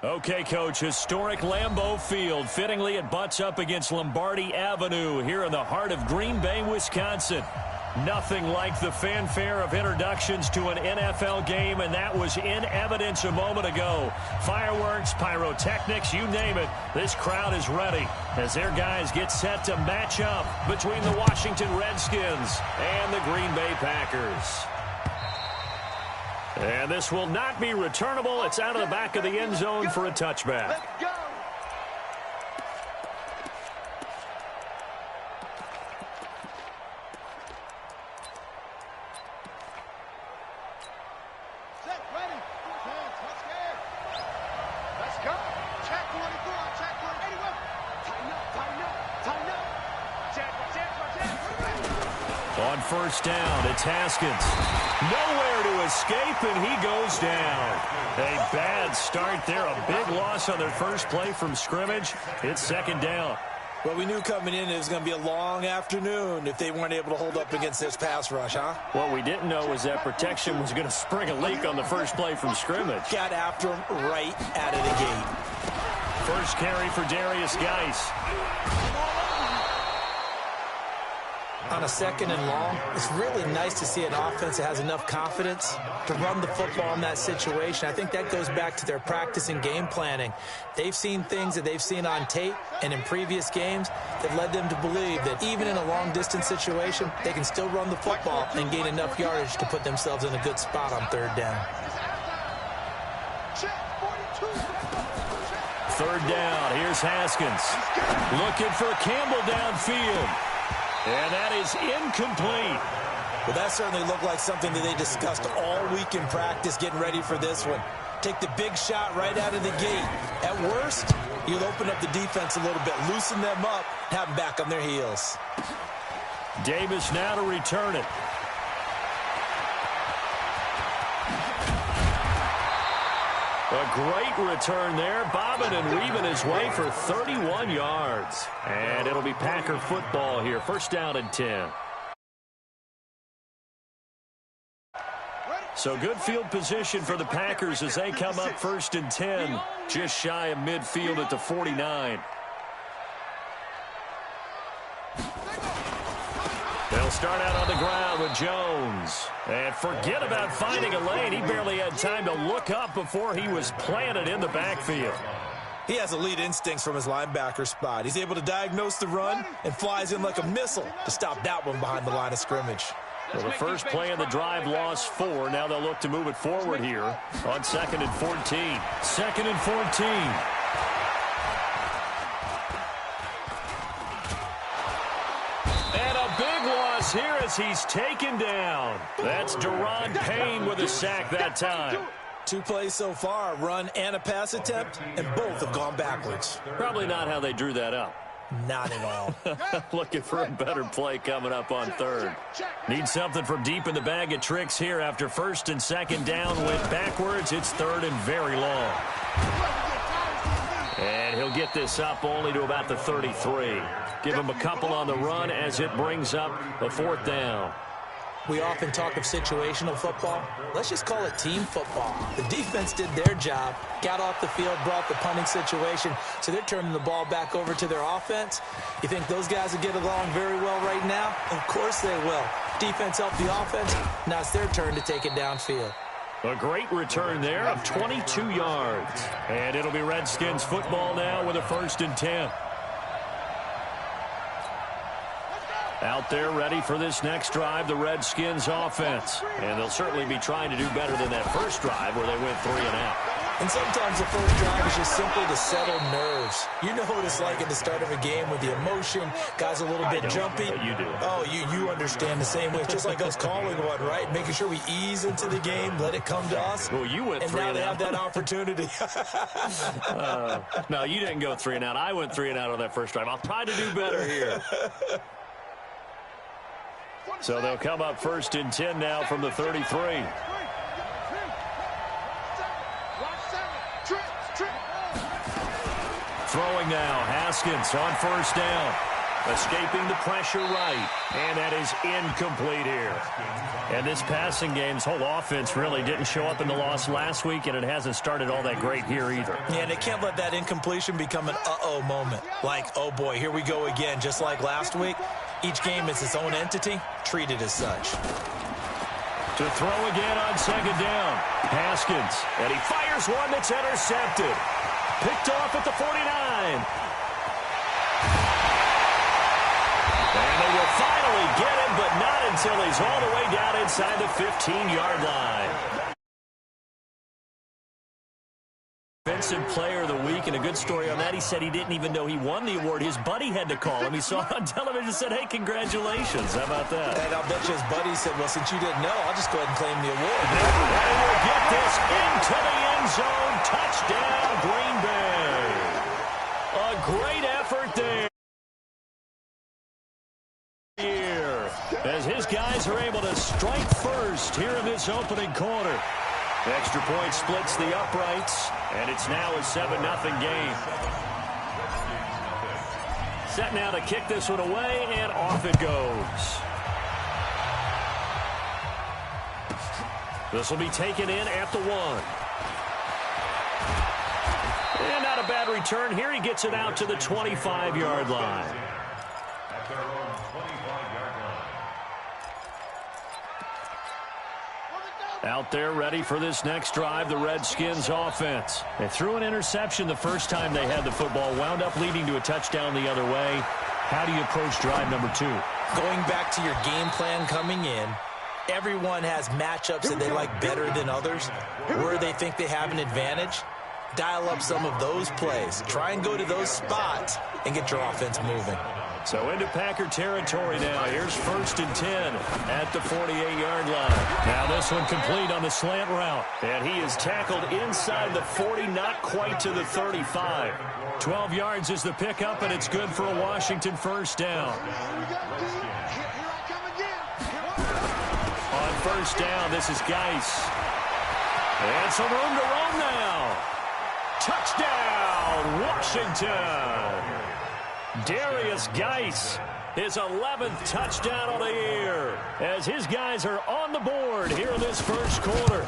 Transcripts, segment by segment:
Okay, Coach, historic Lambeau Field. Fittingly, it butts up against Lombardi Avenue here in the heart of Green Bay, Wisconsin. Nothing like the fanfare of introductions to an NFL game, and that was in evidence a moment ago. Fireworks, pyrotechnics, you name it. This crowd is ready as their guys get set to match up between the Washington Redskins and the Green Bay Packers. And this will not be returnable. It's out of the back of the end zone for a touchback. Let's go. Set, ready. Hands, not scared. Let's go. Check 24, check 81. Tighten up, tighten up, tighten up. Check. On first down, it's Haskins. Nowhere to escape, and he goes down. A bad start there. A big loss on their first play from scrimmage. It's second down. Well, we knew coming in it was going to be a long afternoon if they weren't able to hold up against this pass rush, huh? What we didn't know was that protection was going to spring a leak on the first play from scrimmage. Got after him right out of the gate. First carry for Darius Geis. On a second and long, it's really nice to see an offense that has enough confidence to run the football in that situation. I think that goes back to their practice and game planning. They've seen things that they've seen on tape and in previous games that led them to believe that even in a long-distance situation, they can still run the football and gain enough yardage to put themselves in a good spot on third down. Third down, here's Haskins. Looking for Campbell downfield. And that is incomplete. Well, that certainly looked like something that they discussed all week in practice getting ready for this one. Take the big shot right out of the gate. At worst, you'll open up the defense a little bit, loosen them up, have them back on their heels. Davis now to return it. A great return there, bobbing and weaving his way for 31 yards. And it'll be Packer football here. First down and 10. So good field position for the Packers as they come up first and 10. Just shy of midfield at the 49. They'll start out on the ground with Jones. And forget about finding a lane. He barely had time to look up before he was planted in the backfield. He has elite instincts from his linebacker spot. He's able to diagnose the run and flies in like a missile to stop that one behind the line of scrimmage. Well, the first play of the drive lost 4. Now they'll look to move it forward here on 2nd and 14. 2nd and 14. Here as he's taken down. That's Daron Payne with a sack that time. 2 plays so far, a run and a pass attempt, and both have gone backwards. Probably not how they drew that up. Not at all. Looking for a better play coming up on third. Need something from deep in the bag of tricks here after first and second down went backwards. It's third and very long. And he'll get this up only to about the 33. Give him a couple on the run as it brings up the 4th down. We often talk of situational football. Let's just call it team football. The defense did their job, got off the field, brought the punting situation, so they're turning the ball back over to their offense. You think those guys will get along very well right now? Of course they will. Defense helped the offense. Now it's their turn to take it downfield. A great return there of 22 yards. And it'll be Redskins football now with a 1st and 10. Out there ready for this next drive, the Redskins offense. And they'll certainly be trying to do better than that first drive where they went 3 and out. And sometimes the first drive is just simply to settle nerves. You know what it's like at the start of a game with the emotion, guys a little bit jumpy. But you do. Oh, you understand the same way. It's just like us calling one, right? Making sure we ease into the game, let it come to us. Well, you went 3 and out. And now they have that opportunity. No, you didn't go 3 and out. I went 3 and out on that first drive. I'll try to do better here. So they'll come up 1st and 10 now from the 33. Throwing now, Haskins on 1st down. Escaping the pressure right. And that is incomplete here. And this passing game's whole offense really didn't show up in the loss last week, and it hasn't started all that great here either. Yeah, and they can't let that incompletion become an uh-oh moment. Like, oh boy, here we go again. Just like last week, each game is its own entity, treated as such. To throw again on second down. Haskins, and he fires one that's intercepted. Picked off at the 49. And they will finally get him, but not until he's all the way down inside the 15-yard line. Defensive Player of the Week, and a good story on that. He said he didn't even know he won the award. His buddy had to call him. He saw it on television and said, hey, congratulations. How about that? And I'll bet you his buddy said, well, since you didn't know, I'll just go ahead and claim the award. And we'll get this into the end zone. Touchdown, Green Bay. A great effort there. As his guys are able to strike first here in this opening quarter. Extra point splits the uprights, and it's now a 7-0 game. Set now to kick this one away, and off it goes. This will be taken in at the 1. And not a bad return here. He gets it out to the 25-yard line. Out there ready for this next drive, the Redskins offense. They threw an interception the first time they had the football, wound up leading to a touchdown the other way. How do you approach drive number 2? Going back to your game plan coming in, everyone has matchups that they like better than others. Where they think they have an advantage, dial up some of those plays. Try and go to those spots and get your offense moving. So into Packer territory now. Here's 1st and 10 at the 48-yard line. Now this one complete on the slant route. And he is tackled inside the 40, not quite to the 35. 12 yards is the pickup, and it's good for a Washington first down. On first down, this is Geis. And some room to roam now. Touchdown, Washington. Darius Geis, his 11th touchdown of the year, as his guys are on the board here in this first quarter.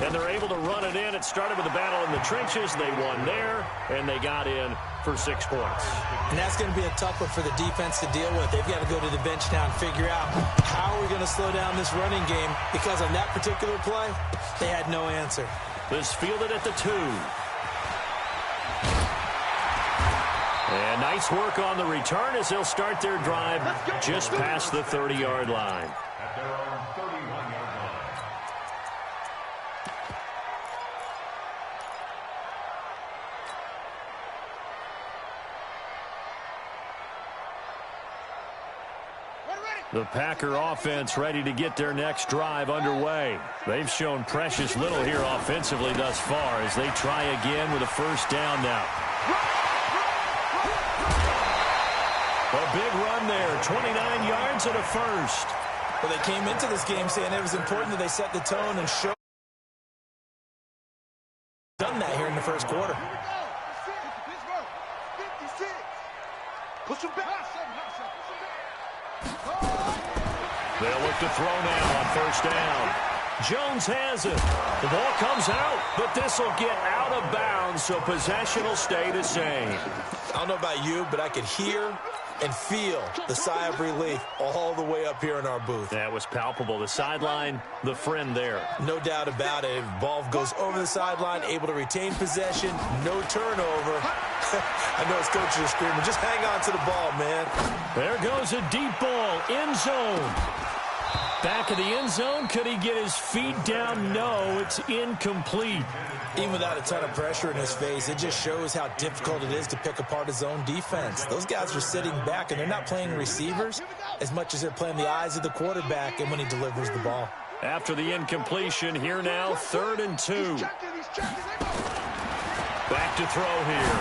And they're able to run it in. It started with a battle in the trenches. They won there, and they got in for 6 points. And that's going to be a tough one for the defense to deal with. They've got to go to the bench now and figure out how are we going to slow down this running game, because on that particular play, they had no answer. This fielded at the 2. And nice work on the return as they'll start their drive just past the 30-yard line. The Packer offense ready to get their next drive underway. They've shown precious little here offensively thus far as they try again with a first down now. A big run there, 29 yards and a first. Well, they came into this game saying it was important that they set the tone and show. Done that here in the first quarter. They'll look to throw now on first down. Jones has it. The ball comes out, but this will get out of bounds, so possession will stay the same. I don't know about you, but I could hear and feel the sigh of relief all the way up here in our booth. That was palpable. The sideline, the friend there. No doubt about it. Ball goes over the sideline, able to retain possession, no turnover. I know his coaches are screaming, just hang on to the ball, man. There goes a deep ball, end zone. Back of the end zone, could he get his feet down? No, it's incomplete. Even without a ton of pressure in his face, it just shows how difficult it is to pick apart his own defense. Those guys are sitting back, and they're not playing receivers as much as they're playing the eyes of the quarterback and when he delivers the ball. After the incompletion, here now, 3rd and 2. Back to throw here.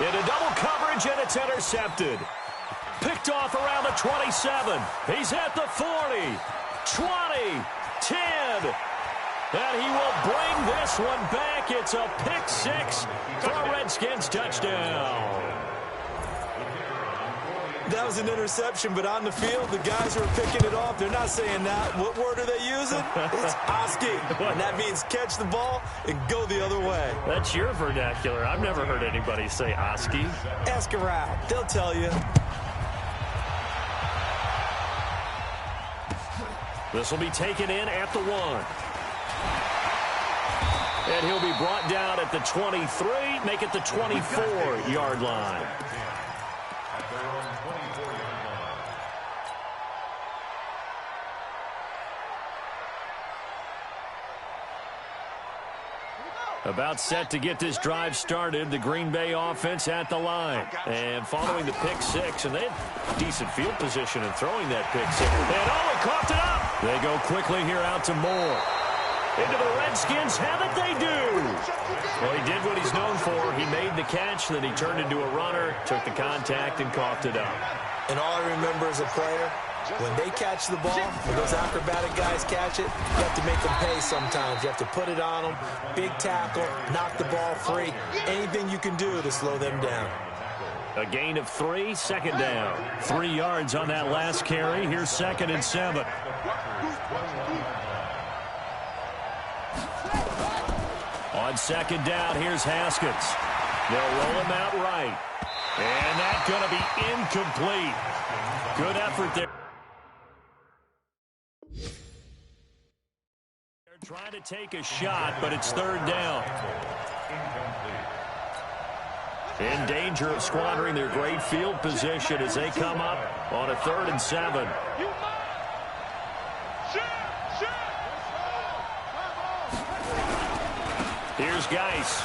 Into double coverage, and it's intercepted. Picked off around the 27. He's at the 40, 20, 10. And he will bring this one back. It's a pick 6 for a Redskins touchdown. That was an interception, but on the field, the guys who are picking it off, they're not saying that. What word are they using? It's Oski, and that means catch the ball and go the other way. That's your vernacular. I've never heard anybody say Oski. Ask around. They'll tell you. This will be taken in at the 1. And he'll be brought down at the 23, make it the 24-yard line. About set to get this drive started, the Green Bay offense at the line. And following the pick 6, and they had decent field position in throwing that pick 6. And he coughed it up. They go quickly here out to Moore. Into the Redskins, have it they do. Well, he did what he's known for. He made the catch, then he turned into a runner, took the contact, and coughed it up. And all I remember as a player, when they catch the ball, when those acrobatic guys catch it, you have to make them pay sometimes. You have to put it on them, big tackle, knock the ball free. Anything you can do to slow them down. A gain of 3, second down. 3 yards on that last carry. Here's 2nd and 7. On 2nd down, here's Haskins. They'll roll him out right. And that's going to be incomplete. Good effort there. They're trying to take a shot, but it's 3rd down. In danger of squandering their great field position as they come up on a 3rd and 7. Here's Geis.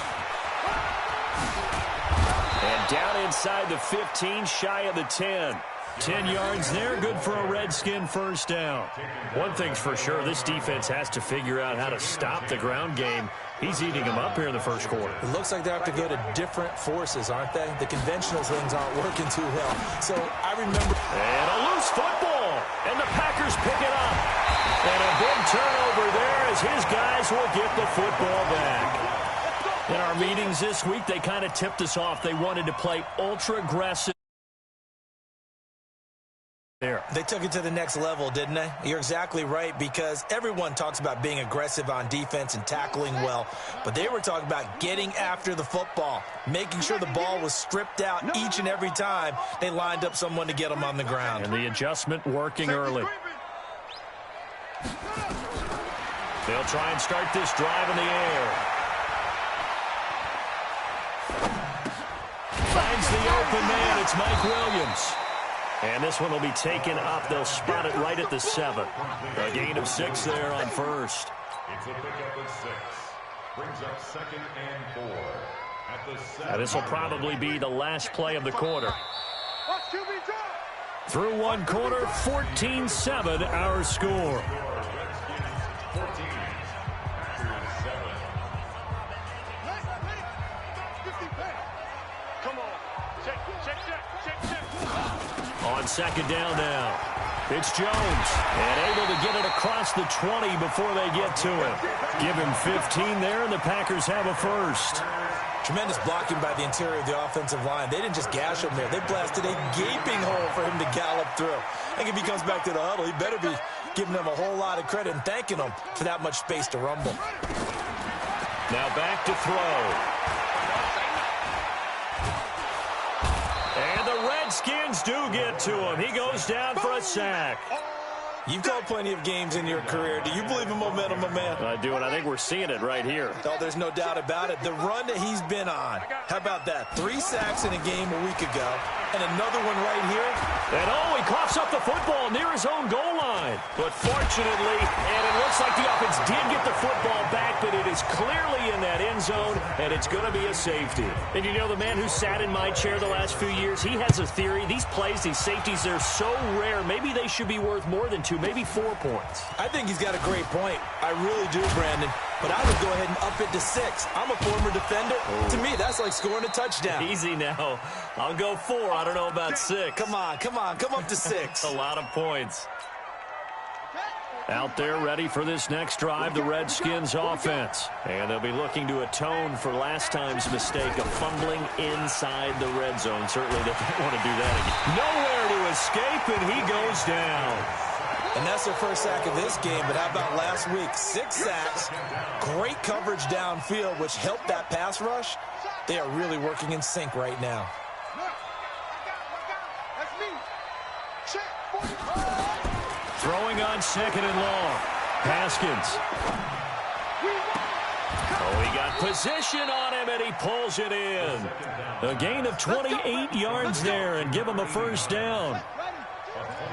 And down inside the 15, shy of the 10. 10 yards there, good for a Redskin first down. One thing's for sure, this defense has to figure out how to stop the ground game. He's eating them up here in the first quarter. It looks like they have to go to different forces, aren't they? The conventional things aren't working too well. So I remember... And a loose football, and the Packers pick it up. And a big turnover there as his guys will get the football back. In our meetings this week, they kind of tipped us off. They wanted to play ultra-aggressive. They took it to the next level, didn't they? You're exactly right, because everyone talks about being aggressive on defense and tackling well, but they were talking about getting after the football, making sure the ball was stripped out each and every time they lined up someone to get them on the ground. And the adjustment working early. They'll try and start this drive in the air. Finds the open man. It's Mike Williams. And this one will be taken up. They'll spot it right at the 7. A gain of 6 there on first. It's a pickup of 6. Brings up 2nd and 4. At the 7. Now this will probably be the last play of the quarter. Through one quarter, 14-7 our score. On 2nd down now. It's Jones. And able to get it across the 20 before they get to him. Give him 15 there, and the Packers have a first. Tremendous blocking by the interior of the offensive line. They didn't just gash him there. They blasted a gaping hole for him to gallop through. I think if he comes back to the huddle, he better be giving them a whole lot of credit and thanking them for that much space to rumble. Now back to throw. And the Redskins do get to him. He goes down for a sack. You've called plenty of games in your career. Do you believe in momentum, my man? I do, and I think we're seeing it right here. Oh, there's no doubt about it. The run that he's been on. How about that? 3 sacks in a game a week ago, and another one right here. And he coughs up the football near his own goal line. But fortunately, and it looks like the offense did get the football back, but it is clearly in that end zone, and it's going to be a safety. And you know, the man who sat in my chair the last few years, he has a theory. These plays, these safeties, they're so rare. Maybe they should be worth more than 2, maybe 4 points. I think he's got a great point. I really do, Brandon. But I would go ahead and up it to 6. I'm a former defender. Oh. To me, that's like scoring a touchdown. Easy now. I'll go 4. I don't know about 6. Come on. Come up to 6. A lot of points. Out there ready for this next drive, the Redskins offense. And they'll be looking to atone for last time's mistake of fumbling inside the red zone. Certainly they don't want to do that again. Nowhere to escape, and he goes down. And that's their first sack of this game, but how about last week? 6 sacks, great coverage downfield, which helped that pass rush. They are really working in sync right now. Throwing on 2nd and long. Haskins. Oh, he got position on him, and he pulls it in. A gain of 28 yards there, and give him a first down.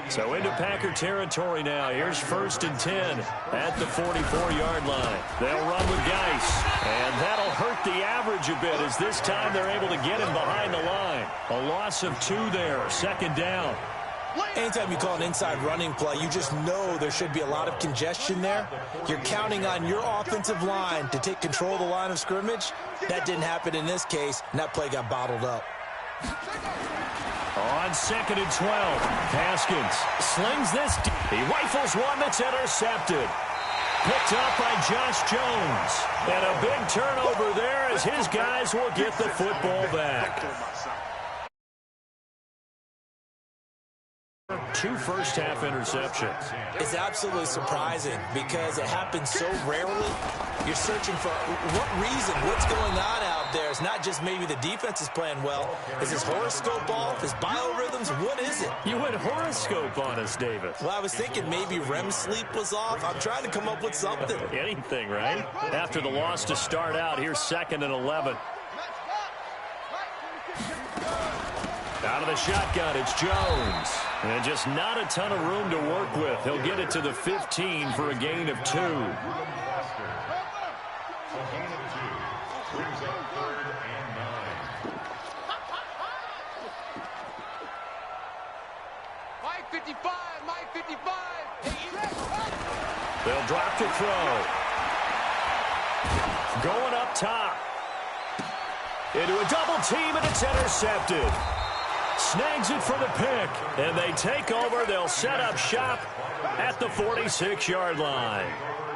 So into Packer territory now. Here's 1st and 10 at the 44-yard line. They'll run with Geis, and that'll hurt the average a bit as this time they're able to get him behind the line. A loss of 2 there, 2nd down. Anytime you call an inside running play, you just know there should be a lot of congestion there. You're counting on your offensive line to take control of the line of scrimmage. That didn't happen in this case, and that play got bottled up. On 2nd and 12, Haskins slings this. He rifles one that's intercepted. Picked up by Josh Jones. And a big turnover there as his guys will get the football back. 2 first-half interceptions. It's absolutely surprising because it happens so rarely. You're searching for what reason, what's going on out there. It's not just maybe the defense is playing well. Is his horoscope off? His biorhythms? What is it? You went horoscope on us, David. Well, I was thinking maybe REM sleep was off. I'm trying to come up with something. Anything, right? After the loss to start out, here's 2nd and 11. Out of the shotgun, it's Jones. And just not a ton of room to work with. He'll get it to the 15 for a gain of 2. A gain of 2 brings up 3rd and 9. Mike 55, Mike 55. They'll drop to throw. Going up top. Into a double team, and it's intercepted. Snags it for the pick, and they take over. They'll set up shop at the 46-yard line.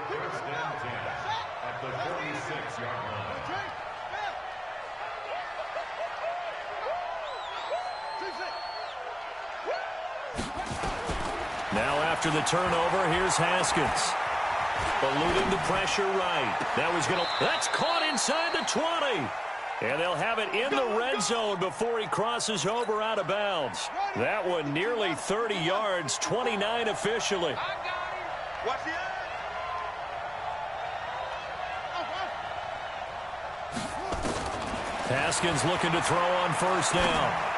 First and 10 at the 46-yard line. Now after the turnover, here's Haskins. Eluding the pressure right. That's caught inside the 20. And they'll have it in the red zone before he crosses over out of bounds. That one nearly 30 yards, 29 officially. Haskins looking to throw on 1st down.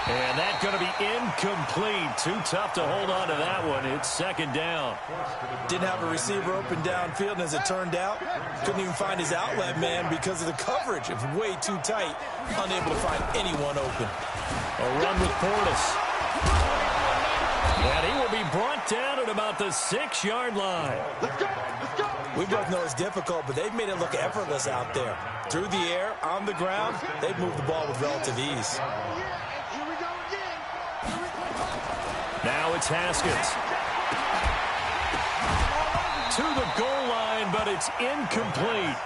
And that's going to be incomplete. Too tough to hold on to that one. It's 2nd down. Didn't have a receiver open downfield, and as it turned out, couldn't even find his outlet man because of the coverage. It was way too tight, unable to find anyone open. A run with Portis. And he will be brought down at about the 6-yard line. We both know it's difficult, but they've made it look effortless out there. Through the air, on the ground, they've moved the ball with relative ease. Now it's Haskins. To the goal line, but it's incomplete.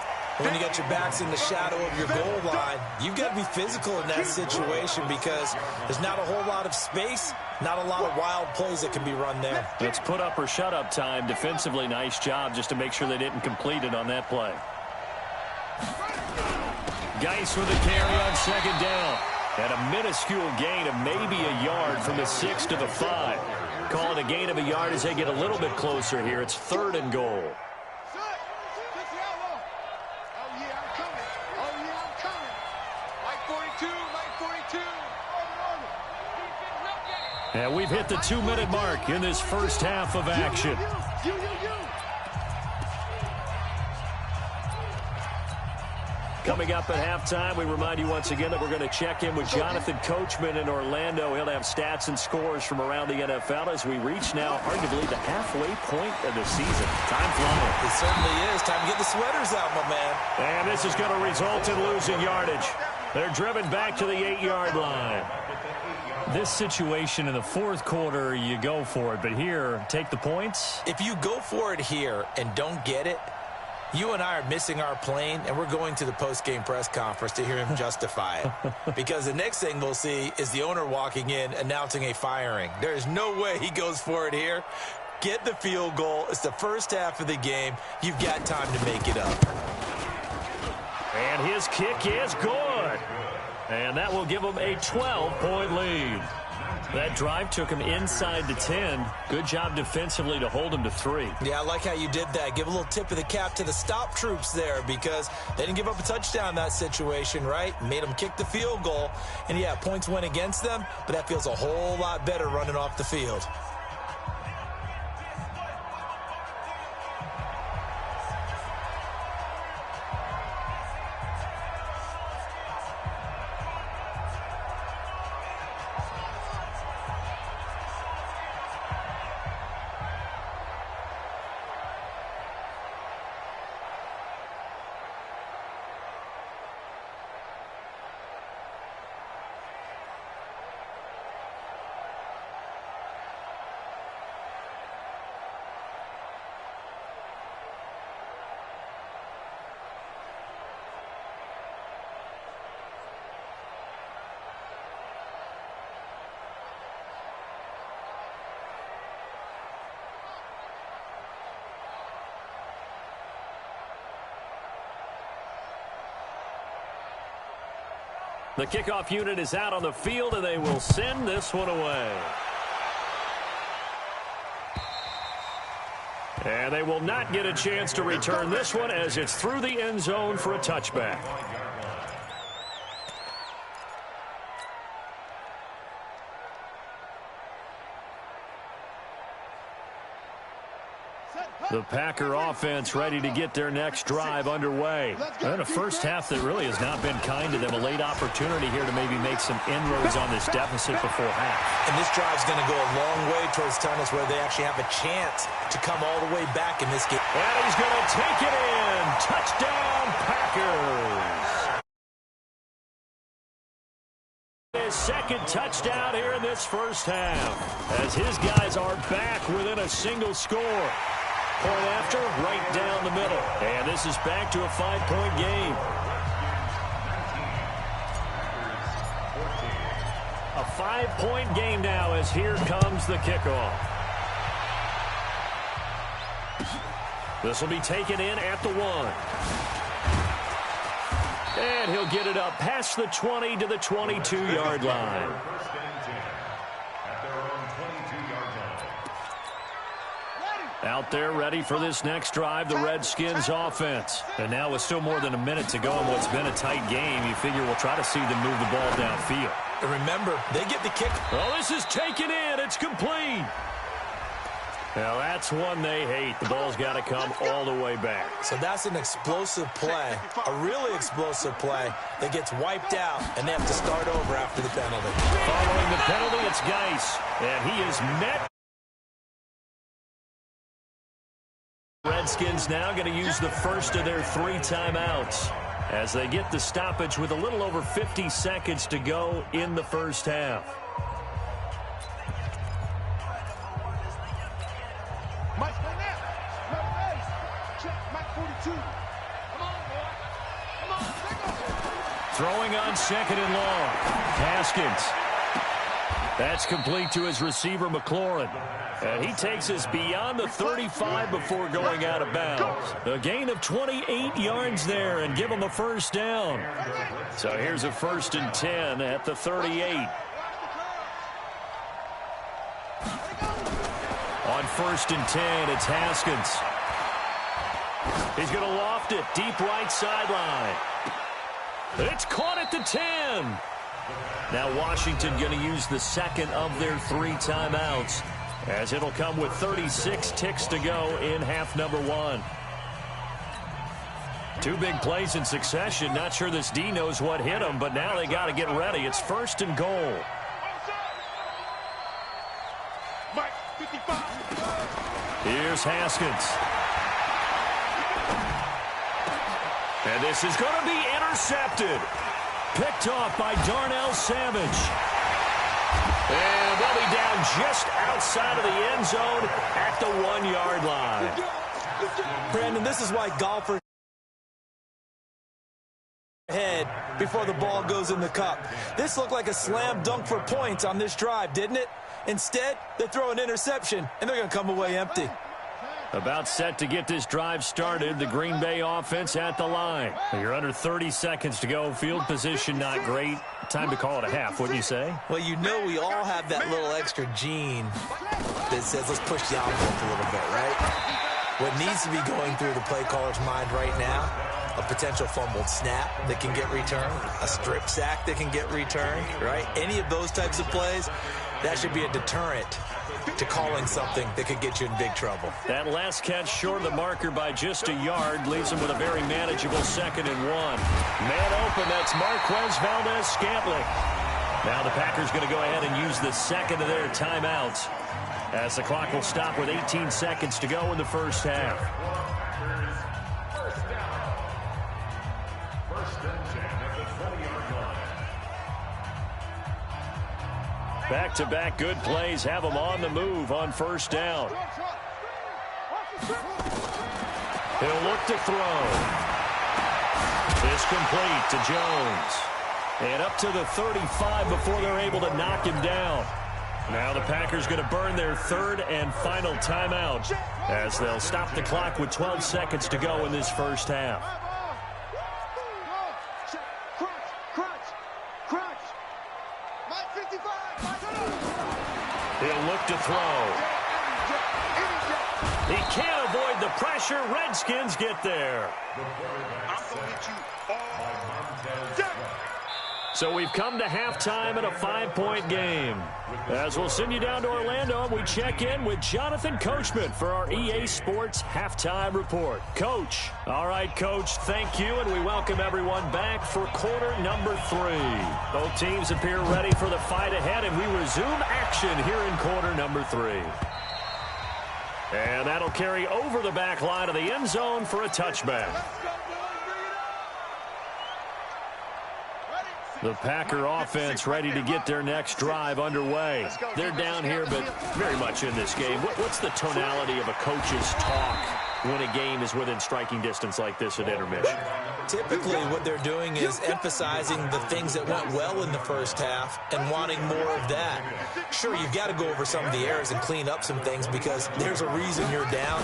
When you got your backs in the shadow of your goal line, you've got to be physical in that situation because there's not a whole lot of space, not a lot of wild plays that can be run there. It's put up or shut up time. Defensively, nice job just to make sure they didn't complete it on that play. Geis with a carry on 2nd down. And a minuscule gain of maybe a yard from the 6 to the 5. Call it a gain of a yard as they get a little bit closer here. It's 3rd and goal. And we've hit the 2-minute mark in this first half of action. Coming up at halftime, we remind you once again that we're going to check in with Jonathan Coachman in Orlando. He'll have stats and scores from around the NFL as we reach now, hard to believe, the halfway point of the season. Time flying. It certainly is. Time to get the sweaters out, my man. And this is going to result in losing yardage. They're driven back to the 8-yard line. This situation in the fourth quarter, you go for it. But here, take the points. If you go for it here and don't get it, you and I are missing our plane, and we're going to the post-game press conference to hear him justify it. Because the next thing we'll see is the owner walking in announcing a firing. There is no way he goes for it here. Get the field goal. It's the first half of the game. You've got time to make it up. And his kick is good. And that will give him a 12-point lead. That drive took him inside the 10. Good job defensively to hold him to 3. Yeah, I like how you did that. Give a little tip of the cap to the stop troops there because they didn't give up a touchdown in that situation, right? Made them kick the field goal. And, yeah, points went against them, but that feels a whole lot better running off the field. The kickoff unit is out on the field, and they will send this one away. And they will not get a chance to return this one as it's through the end zone for a touchback. The Packer offense ready to get their next drive underway. And a first half that really has not been kind to them. A late opportunity here to maybe make some inroads on this deficit before half. And this drive's going to go a long way towards telling us where they actually have a chance to come all the way back in this game. And he's going to take it in. Touchdown, Packers. His second touchdown here in this first half as his guys are back within a single score. Point after, right down the middle. And this is back to a 5-point game. A 5-point game now as here comes the kickoff. This will be taken in at the 1. And he'll get it up past the 20 to the 22-yard line. Out there ready for this next drive, the Redskins offense. And now with still more than a minute to go in what's been a tight game, you figure we'll try to see them move the ball downfield. And remember, they get the kick. Oh, this is taken in. It's complete. Now, that's one they hate. The ball's got to come all the way back. So that's an explosive play, a really explosive play that gets wiped out, and they have to start over after the penalty. Following the penalty, it's Geis. And he is met. Redskins now going to use the first of their 3 timeouts as they get the stoppage with a little over 50 seconds to go in the first half. Mike, stay there. Check, Mike 42. Come on, boy. Come on, take off. Throwing on second and long. Haskins. That's complete to his receiver, McLaurin. And he takes us beyond the 35 before going out of bounds. A gain of 28 yards there and give him a first down. So here's a 1st and 10 at the 38. On 1st and 10, it's Haskins. He's going to loft it deep right sideline. It's caught at the 10. Now Washington going to use the second of their 3 timeouts as it'll come with 36 ticks to go in half number 1. 2 big plays in succession. Not sure this D knows what hit him, but now they got to get ready. It's 1st and goal. Mike 55. Here's Haskins. And this is going to be intercepted. picked off by Darnell Savage. And they'll be down just outside of the end zone at the 1-yard line. Brandon, this is why golfers head before the ball goes in the cup. This looked like a slam dunk for points on this drive, didn't it? Instead, they throw an interception, and they're going to come away empty. About set to get this drive started. The Green Bay offense at the line. You're under 30 seconds to go. Field position not great. Time to call it a half, wouldn't you say? Well, you know we all have that little extra gene that says let's push the envelope a little bit, right? What needs to be going through the play caller's mind right now, a potential fumbled snap that can get returned, a strip sack that can get returned, right? Any of those types of plays, that should be a deterrent to calling something that could get you in big trouble. That last catch short of the marker by just a yard leaves him with a very manageable 2nd and 1. Man open, that's Marquez Valdes-Scantling. Now the Packers going to go ahead and use the second of their timeouts as the clock will stop with 18 seconds to go in the first half. First and 10 at the 20-yard line. Back-to-back good plays have them on the move on first down. He'll look to throw. It's complete to Jones. And up to the 35 before they're able to knock him down. Now the Packers going to burn their 3rd and final timeout as they'll stop the clock with 12 seconds to go in this first half. He'll look to throw. He can't avoid the pressure. Redskins get there. So we've come to halftime in a 5-point game. As we'll send you down to Orlando, we check in with Jonathan Coachman for our EA Sports Halftime Report. Coach. All right, Coach, thank you, and we welcome everyone back for quarter number 3. Both teams appear ready for the fight ahead, and we resume action here in quarter number 3. And that'll carry over the back line of the end zone for a touchback. The Packer offense ready to get their next drive underway. They're down here, but very much in this game. What's the tonality of a coach's talk when a game is within striking distance like this at intermission? Typically, what they're doing is emphasizing the things that went well in the first half and wanting more of that. Sure, you've got to go over some of the errors and clean up some things because there's a reason you're down.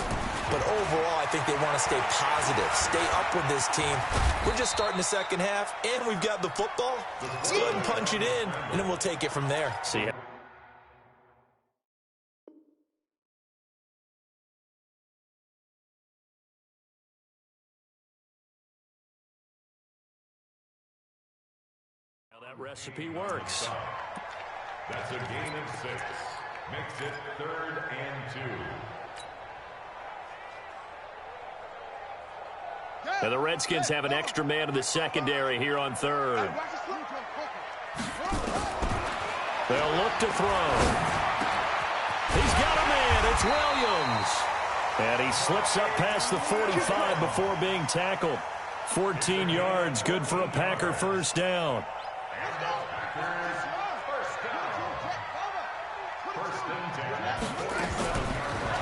But overall, I think they want to stay positive, stay up with this team. We're just starting the second half, and we've got the football. Let's go ahead and punch it in, and then we'll take it from there. See ya. That recipe works. That's a gain of 6. Makes it 3rd and 2. And the Redskins have an extra man in the secondary here on 3rd. They'll look to throw. He's got a man. It's Williams. And he slips up past the 45 before being tackled. 14 yards, good for a Packer first down.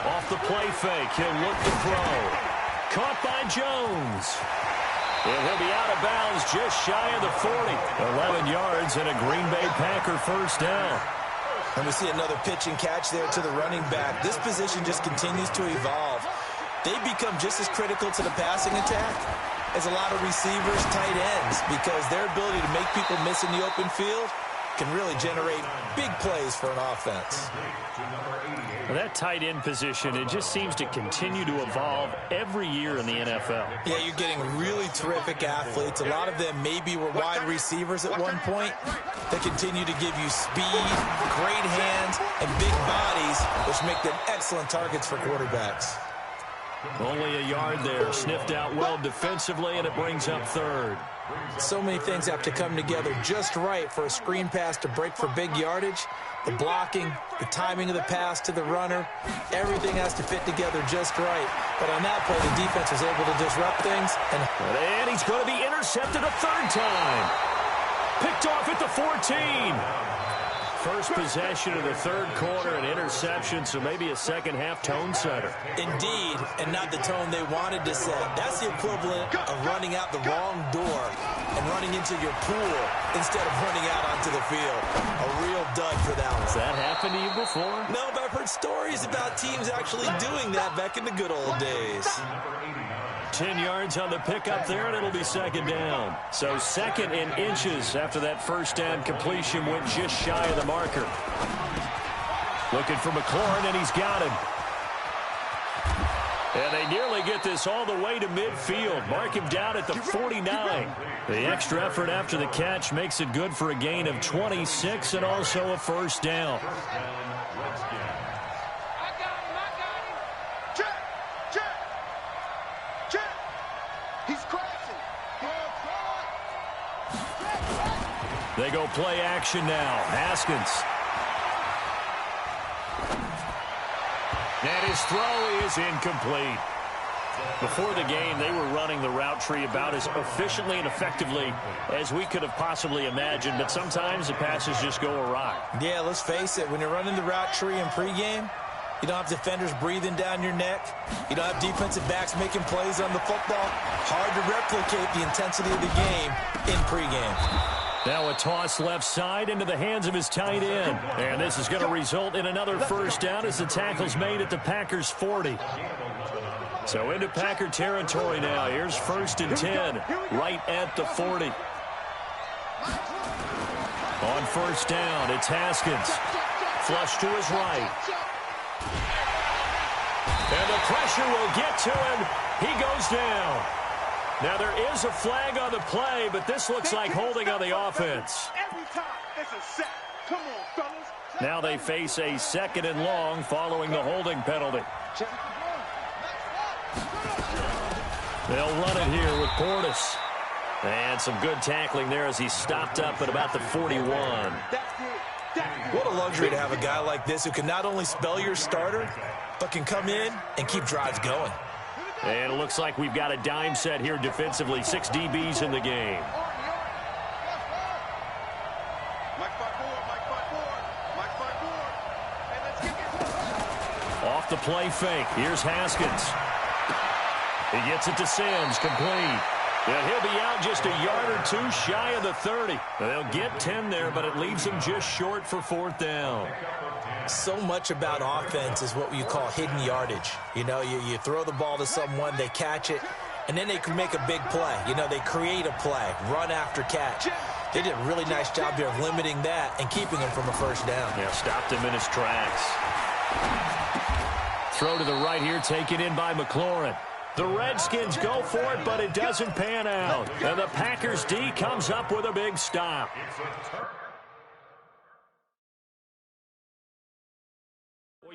Off the play fake, he'll look to throw. Caught by Jones. And he'll be out of bounds just shy of the 40. 11 yards and a Green Bay Packer first down. And we see another pitch and catch there to the running back. This position just continues to evolve. They become just as critical to the passing attack as a lot of receivers, tight ends, because their ability to make people miss in the open field can really generate big plays for an offense. Well, that tight end position, it just seems to continue to evolve every year in the NFL. Yeah, you're getting really terrific athletes. A lot of them maybe were wide receivers at one point. They continue to give you speed, great hands, and big bodies, which make them excellent targets for quarterbacks. Only a yard there, sniffed out well defensively, and it brings up 3rd. So many things have to come together just right for a screen pass to break for big yardage. The blocking, the timing of the pass to the runner, everything has to fit together just right. But on that play, the defense was able to disrupt things. And he's going to be intercepted a 3rd time. Picked off at the 14. First possession of the third quarter, an interception, so maybe a second-half tone setter. Indeed, and not the tone they wanted to set. That's the equivalent of running out the wrong door and running into your pool instead of running out onto the field. A real dud for that one. Has that happened to you before? No, but I've heard stories about teams actually doing that back in the good old days. 10 yards on the pickup there, and it'll be second down. So second in inches after that first down completion went just shy of the marker. Looking for McLaurin, and he's got him. And they nearly get this all the way to midfield. Mark him down at the 49. The extra effort after the catch makes it good for a gain of 26 and also a first down. They go play action now. Haskins. And his throw is incomplete. Before the game, they were running the route tree about as efficiently and effectively as we could have possibly imagined, but sometimes the passes just go awry. Yeah, let's face it. When you're running the route tree in pregame, you don't have defenders breathing down your neck. You don't have defensive backs making plays on the football. Hard to replicate the intensity of the game in pregame. Now a toss left side into the hands of his tight end. And this is going to result in another first down as the tackle's made at the Packers' 40. So into Packer territory now. Here's 1st and 10, right at the 40. On first down, it's Haskins. Flush to his right. And the pressure will get to him. He goes down. Now, there is a flag on the play, but this looks like holding on the offense. Every time it's a set. Come on, fellas. Now they face a 2nd and long following the holding penalty. They'll run it here with Portis. And some good tackling there as he stopped up at about the 41. What a luxury to have a guy like this who can not only spell your starter, but can come in and keep drives going. And it looks like we've got a dime set here defensively. 6 DBs in the game. Off the play fake. Here's Haskins. He gets it to Sims. Complete. And he'll be out just a yard or two shy of the 30. They'll get 10 there, but it leaves them just short for 4th down. So much about offense is what you call hidden yardage. You know, you throw the ball to someone, they catch it, and then they can make a big play. You know, they create a play, run after catch. They did a really nice job here of limiting that and keeping him from a first down. Yeah, stopped him in his tracks. Throw to the right here, taken in by McLaurin. The Redskins go for it, but it doesn't pan out. And the Packers D comes up with a big stop.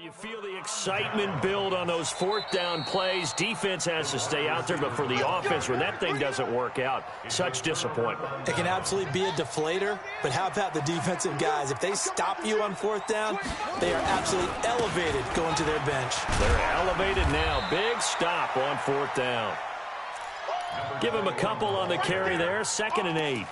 You feel the excitement build on those 4th down plays. Defense has to stay out there, but for the offense, when that thing doesn't work out, such disappointment. It can absolutely be a deflator, but how about the defensive guys? If they stop you on 4th down, they are absolutely elevated going to their bench. They're elevated now. Big stop on 4th down. Give him a couple on the carry there. 2nd and 8.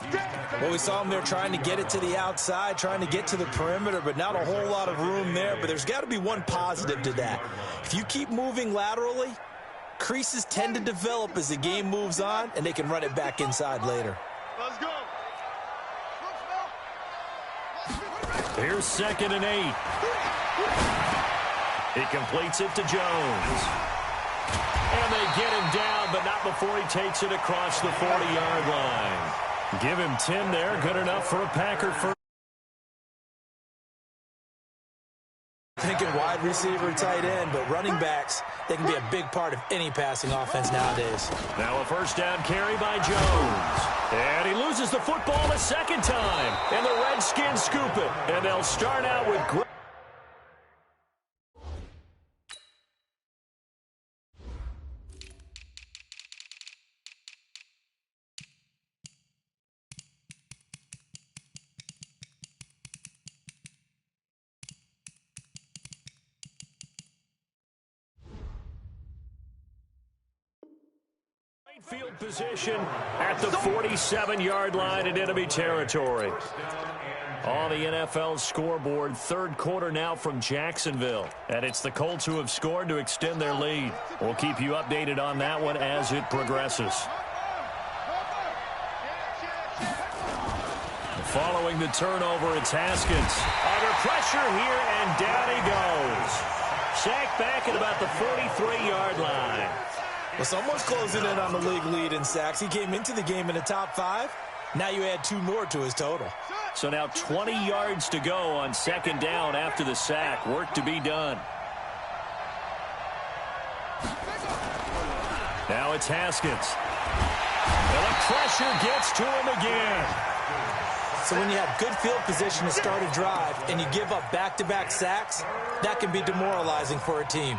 Well, we saw him there trying to get it to the outside, trying to get to the perimeter, but not a whole lot of room there. But there's got to be one positive to that. If you keep moving laterally, creases tend to develop as the game moves on, and they can run it back inside later. Let's go. Here's 2nd and 8. He completes it to Jones. And they get him down, but not before he takes it across the 40-yard line. Give him 10 there. Good enough for a Packer first. Thinking wide receiver, tight end, but running backs, they can be a big part of any passing offense nowadays. Now a first down carry by Jones. And he loses the football a 2nd time. And the Redskins scoop it. And they'll start out with great. field position at the 47-yard line in enemy territory. On the NFL scoreboard, third quarter now from Jacksonville. And it's the Colts who have scored to extend their lead. We'll keep you updated on that one as it progresses. Following the turnover, it's Haskins. Under pressure here, and down he goes. Sacked back at about the 43-yard line. Well, someone's closing in on the league lead in sacks. He came into the game in the top 5. Now you add 2 more to his total. So now 20 yards to go on second down after the sack. Work to be done. Now it's Haskins. And the pressure gets to him again. So when you have good field position to start a drive and you give up back-to-back sacks, that can be demoralizing for a team.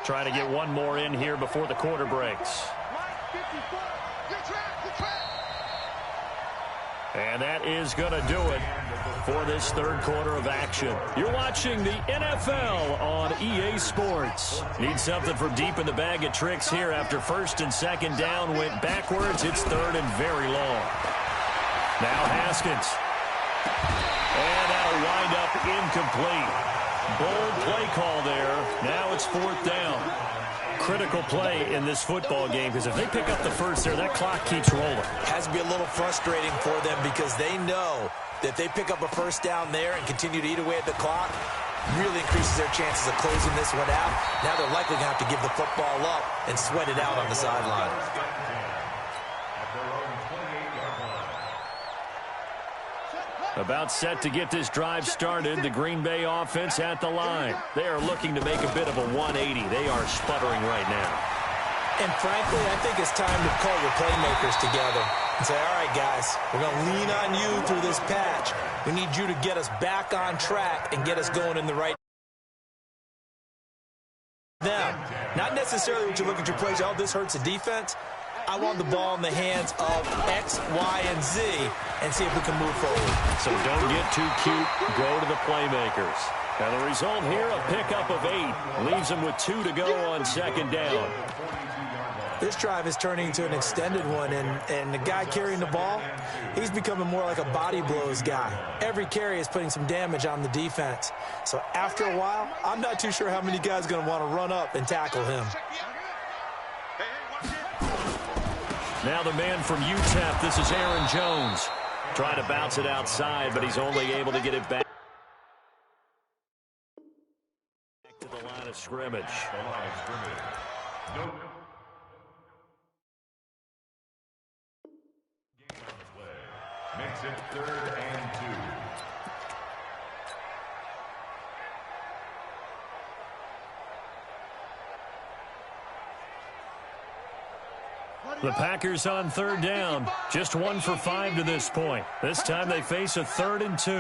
Trying to get one more in here before the quarter breaks. And that is going to do it for this third quarter of action. You're watching the NFL on EA Sports. Need something from deep in the bag of tricks here after first and second down went backwards. It's third and very long. Now Haskins. And that'll wind up incomplete. Bold play call there. Now it's fourth down. Critical play in this football game because if they pick up the first there, that clock keeps rolling. Has to be a little frustrating for them because they know that if they pick up a first down there and continue to eat away at the clock, really increases their chances of closing this one out. Now they're likely going to have to give the football up and sweat it out on the sideline. About set to get this drive started, the Green Bay offense at the line. They are looking to make a bit of a 180. They are sputtering right now. And frankly, I think it's time to call your playmakers together and say, all right, guys, we're going to lean on you through this patch. We need you to get us back on track and get us going in the right them. Not necessarily what you look at your plays, oh, this hurts the defense. I want the ball in the hands of X, Y, and Z and see if we can move forward. So don't get too cute. Go to the playmakers. Now the result here, a pickup of 8. Leaves them with 2 to go on second down. This drive is turning into an extended one, and the guy carrying the ball, he's becoming more like a body blows guy. Every carry is putting some damage on the defense. So after a while, I'm not too sure how many guys are going to want to run up and tackle him. Now the man from UTEP, this is Aaron Jones. Trying to bounce it outside, but he's only able to get it back to the line of scrimmage. Nope. Makes it third and 2. The Packers on third down. Just 1 for 5 to this point. This time they face a 3rd and 2.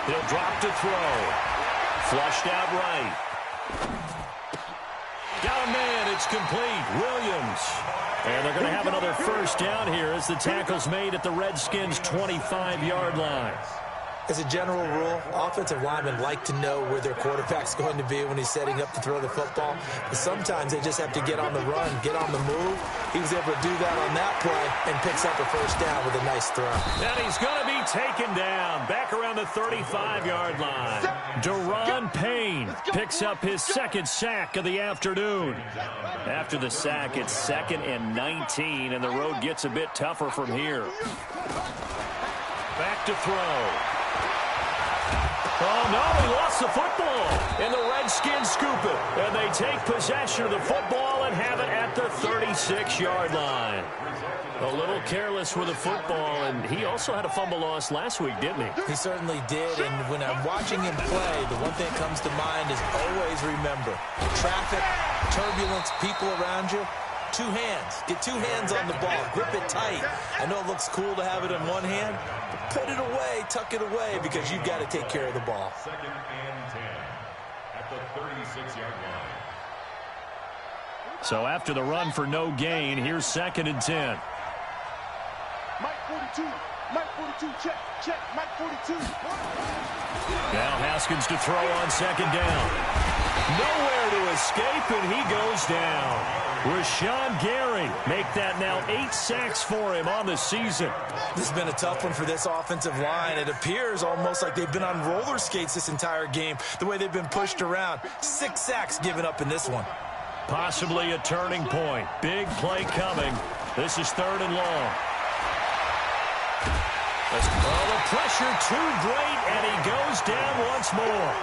He'll drop to throw. Flushed out right. Got a man. It's complete. Williams. And they're going to have another first down here as the tackle's made at the Redskins' 25-yard line. As a general rule, offensive linemen like to know where their quarterback's going to be when he's setting up to throw the football. But sometimes they just have to get on the run, get on the move. He was able to do that on that play and picks up a first down with a nice throw. And he's going to be taken down back around the 35-yard line. Daron Payne picks up his 2nd sack of the afternoon. After the sack, it's 2nd and 19, and the road gets a bit tougher from here. Back to throw. Oh, no, he lost the football. And the Redskins scoop it. And they take possession of the football and have it at the 36-yard line. A little careless with the football, and he also had a fumble loss last week, didn't he? He certainly did, and when I'm watching him play, the one thing that comes to mind is always remember, traffic, turbulence, people around you, 2 hands. Get 2 hands on the ball. Grip it tight. I know it looks cool to have it in one hand, but put it away, tuck it away, because you've got to take care of the ball. 2nd and 10 at the 36-yard line. So after the run for no gain, here's 2nd and 10. Mike 42. Mike 42. Check. Mike 42. Now Haskins to throw on second down. Nowhere to escape, and he goes down. Rashawn Gary make that now 8 sacks for him on the season. This has been a tough one for this offensive line. It appears almost like they've been on roller skates this entire game, the way they've been pushed around. 6 sacks given up in this one. Possibly a turning point. Big play coming. This is 3rd and long. Oh, the pressure too great, and he goes down once more.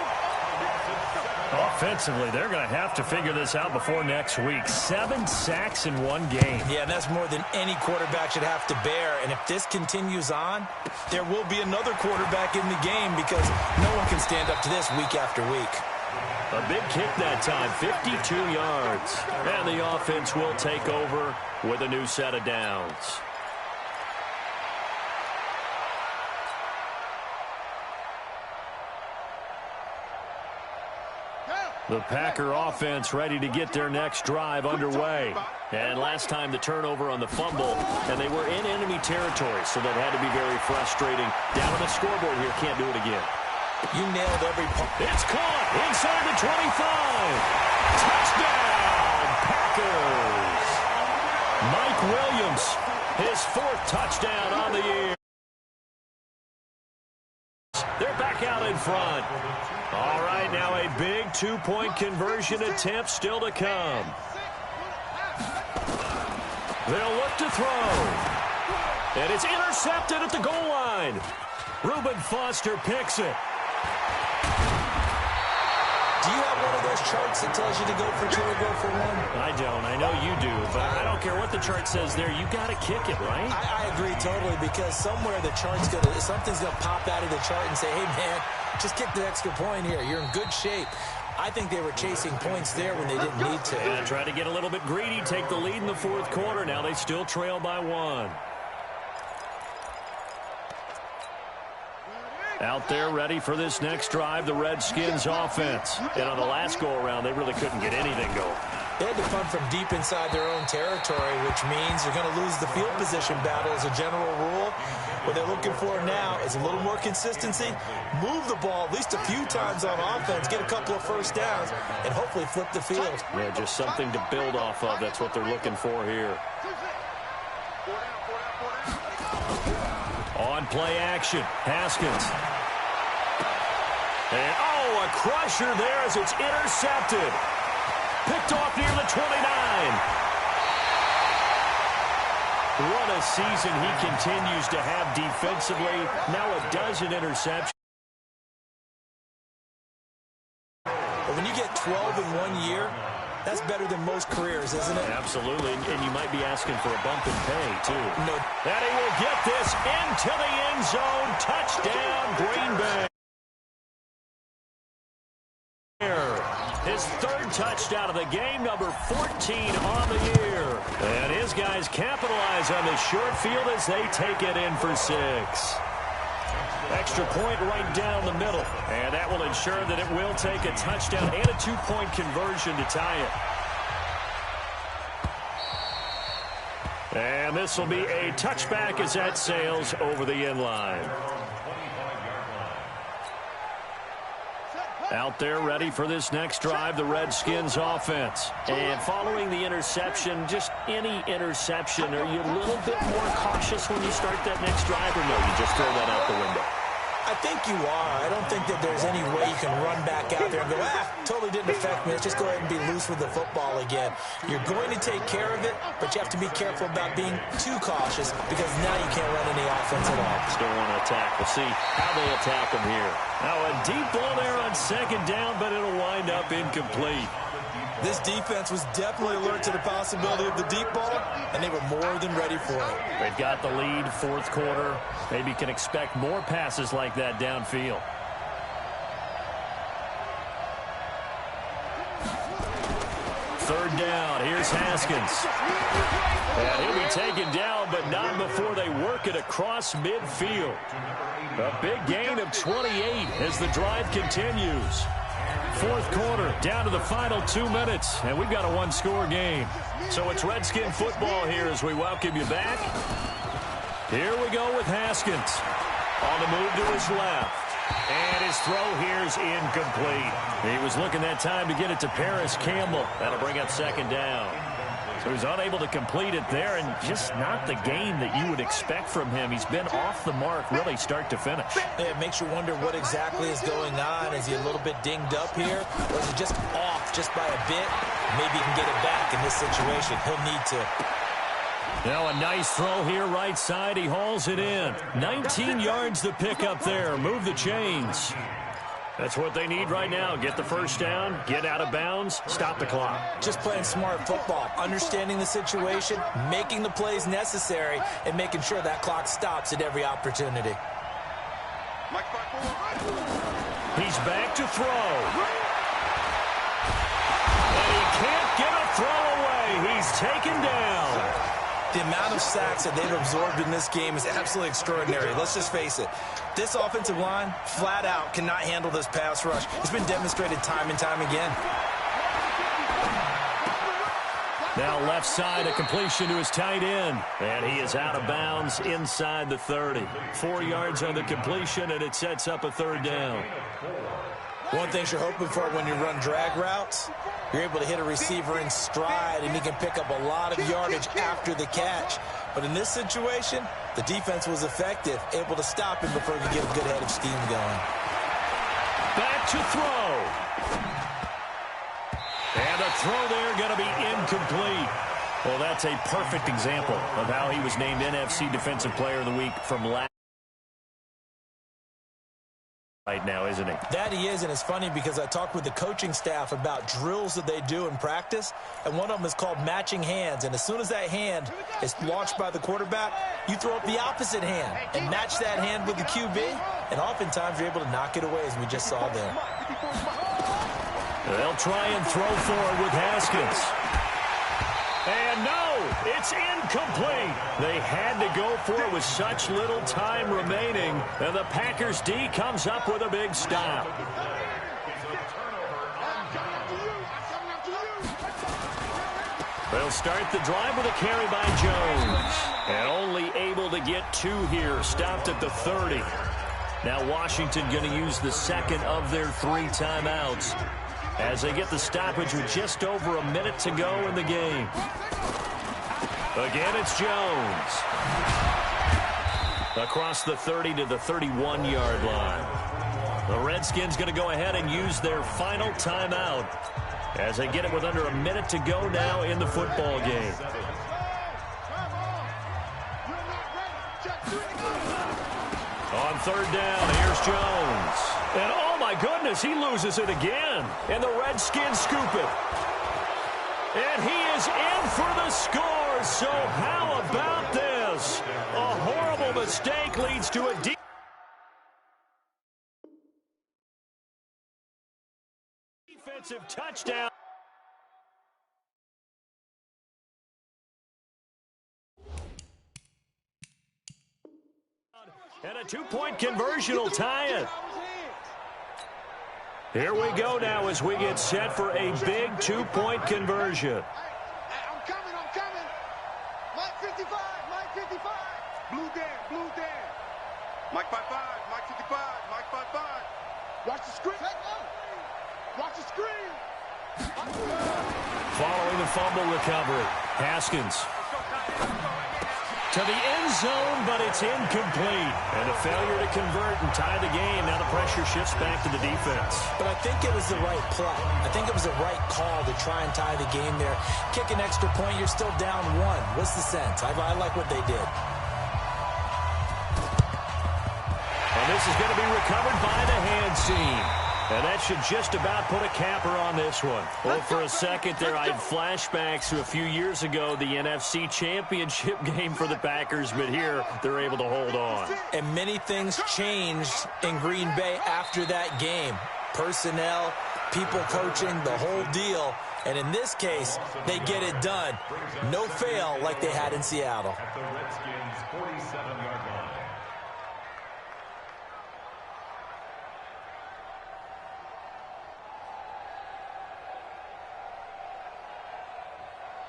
Offensively, they're going to have to figure this out before next week. 7 sacks in one game. Yeah, and that's more than any quarterback should have to bear. And if this continues on, there will be another quarterback in the game because no one can stand up to this week after week. A big kick that time, 52 yards. And the offense will take over with a new set of downs. The Packer offense ready to get their next drive underway. And last time the turnover on the fumble, and they were in enemy territory, so that had to be very frustrating. Down on the scoreboard here, can't do it again. You nailed every point. It's caught inside the 25. Touchdown, Packers. Mike Williams, his 4th touchdown on the year. They're back out in front. All right, now a big 2-point conversion attempt still to come. They'll look to throw. And it's intercepted at the goal line. Reuben Foster picks it. Do you have one of those charts that tells you to go for 2 or go for 1? I don't. I know you do, but I don't care what the chart says there. You got to kick it, right? I agree totally because somewhere the chart's something's going to pop out of the chart and say, hey, man, just kick the extra point here. You're in good shape. I think they were chasing points there when they didn't need to. And try to get a little bit greedy, take the lead in the 4th quarter. Now they still trail by 1. Out there ready for this next drive, the Redskins offense. And on the last go-around, they really couldn't get anything going. They had to punt from deep inside their own territory, which means you're going to lose the field position battle as a general rule. What they're looking for now is a little more consistency, move the ball at least a few times on offense, get a couple of first downs, and hopefully flip the field. Yeah, just something to build off of. That's what they're looking for here. On play action, Haskins. And, oh, a crusher there as it's intercepted. Picked off near the 29. What a season he continues to have defensively. Now a dozen interceptions. But when you get 12 in 1 year, that's better than most careers, isn't it? Absolutely, and you might be asking for a bump in pay, too. No. And he will get this into the end zone. Touchdown, Green Bay. His 3rd touchdown of the game, number 14 on the year. And his guys capitalize on the short field as they take it in for 6. Extra point right down the middle. And that will ensure that it will take a touchdown and a 2-point conversion to tie it. And this will be a touchback as that sails over the end line. Out there ready for this next drive, the Redskins offense. And following the interception, just any interception, are you a little bit more cautious when you start that next drive, or no, you just throw that out the window? I think you are. I don't think that there's any way you can run back out there and go, totally didn't affect me. Let's just go ahead and be loose with the football again. You're going to take care of it, but you have to be careful about being too cautious because now you can't run any offense at all. Still want to attack. We'll see how they attack them here. Now a deep ball there on 2nd down, but it'll wind up incomplete. This defense was definitely alert to the possibility of the deep ball, and they were more than ready for it. They've got the lead, 4th quarter. Maybe can expect more passes like that downfield. Third down, here's Haskins. And he'll be taken down, but not before they work it across midfield. A big gain of 28 as the drive continues. 4th quarter, down to the final 2 minutes, and we've got a 1-score game. So it's Redskin football here as we welcome you back. Here we go with Haskins. On the move to his left. And his throw here is incomplete. He was looking that time to get it to Paris Campbell. That'll bring up second down. So he's unable to complete it there, and just not the game that you would expect from him. He's been off the mark really start to finish. Yeah, it makes you wonder what exactly is going on. Is he a little bit dinged up here, or is he just off just by a bit? Maybe he can get it back in this situation. He'll need to. Now a nice throw here right side. He hauls it in. 19 yards to pick up there. Move the chains. That's what they need right now. Get the first down, get out of bounds, stop the clock. Just playing smart football, understanding the situation, making the plays necessary, and making sure that clock stops at every opportunity. He's back to throw. And he can't get a throw away. He's taken down. The amount of sacks that they've absorbed in this game is absolutely extraordinary. Let's just face it. This offensive line, flat out, cannot handle this pass rush. It's been demonstrated time and time again. Now left side, a completion to his tight end. And he is out of bounds inside the 30. 4 yards on the completion, and it sets up a third down. One thing you're hoping for when you run drag routes, you're able to hit a receiver in stride, and he can pick up a lot of yardage after the catch. But in this situation, the defense was effective, able to stop him before he could get a good head of steam going. Back to throw. And a throw there going to be incomplete. Well, that's a perfect example of how he was named NFC Defensive Player of the Week from last right now, isn't he? That he is, and it's funny because I talked with the coaching staff about drills that they do in practice, and one of them is called matching hands. And as soon as that hand is launched by the quarterback, you throw up the opposite hand and match that hand with the QB, and oftentimes you're able to knock it away, as we just saw there. They'll try and throw for it with Haskins. And no, it's incomplete. They had to go for it with such little time remaining. And the Packers D comes up with a big stop. They'll start the drive with a carry by Jones. And only able to get 2 here. Stopped at the 30. Now Washington going to use the second of their 3 timeouts as they get the stoppage with just over a minute to go in the game. Again, it's Jones. Across the 30 to the 31-yard line. The Redskins going to go ahead and use their final timeout as they get it with under a minute to go now in the football game. On third down, here's Jones. And oh my goodness, he loses it again. And the Redskins scoop it. And he is in for the score. So how about this? A horrible mistake leads to a defensive touchdown. And a 2-point conversion will tie it. Here we go now as we get set for a big 2-point conversion. I'm coming. Mike 55, Mike 55. Blue Dan. Mike 55, Mike 55, Mike 55. Watch the screen. Watch the screen. Following the fumble recovery, Haskins to the end zone, but it's incomplete. And a failure to convert and tie the game. Now the pressure shifts back to the defense. But I think it was the right play. I think it was the right call to try and tie the game there. Kick an extra point, you're still down 1. What's the sense? I like what they did. And this is going to be recovered by the hand seam. And that should just about put a capper on this one. Well, for a second there, I had flashbacks to a few years ago, the NFC Championship game for the Packers, but here they're able to hold on. And many things changed in Green Bay after that game. Personnel, people coaching, the whole deal. And in this case, they get it done. No fail like they had in Seattle. At the Redskins' 47-yard line.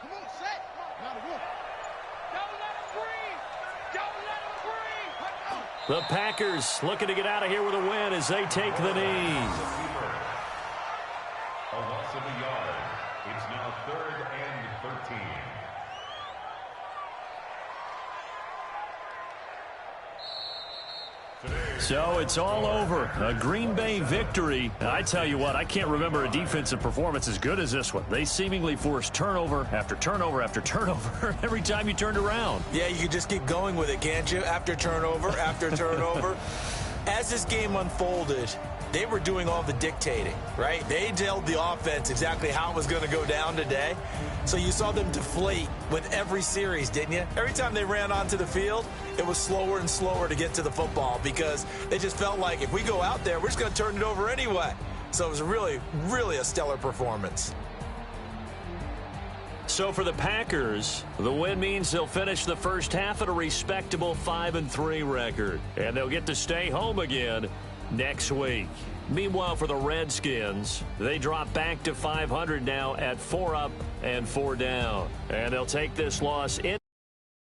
Come on, set. Now the one. Don't let him breathe. Don't let him breathe. The Packers looking to get out of here with a win as they take the knee. A loss of a yard. It's now 3rd and 13. So it's all over. A Green Bay victory. I tell you what, I can't remember a defensive performance as good as this one. They seemingly forced turnover after turnover after turnover every time you turned around. Yeah, you could just keep going with it, can't you? After turnover, after turnover. As this game unfolded, they were doing all the dictating, right? They told the offense exactly how it was going to go down today. So you saw them deflate with every series, didn't you? Every time they ran onto the field, it was slower and slower to get to the football because they just felt like if we go out there, we're just going to turn it over anyway. So it was really, really a stellar performance. So for the Packers, the win means they'll finish the first half at a respectable 5-3 record. And they'll get to stay home again next week. Meanwhile, for the Redskins, they drop back to 500 now at 4 up and 4 down. And they'll take this loss in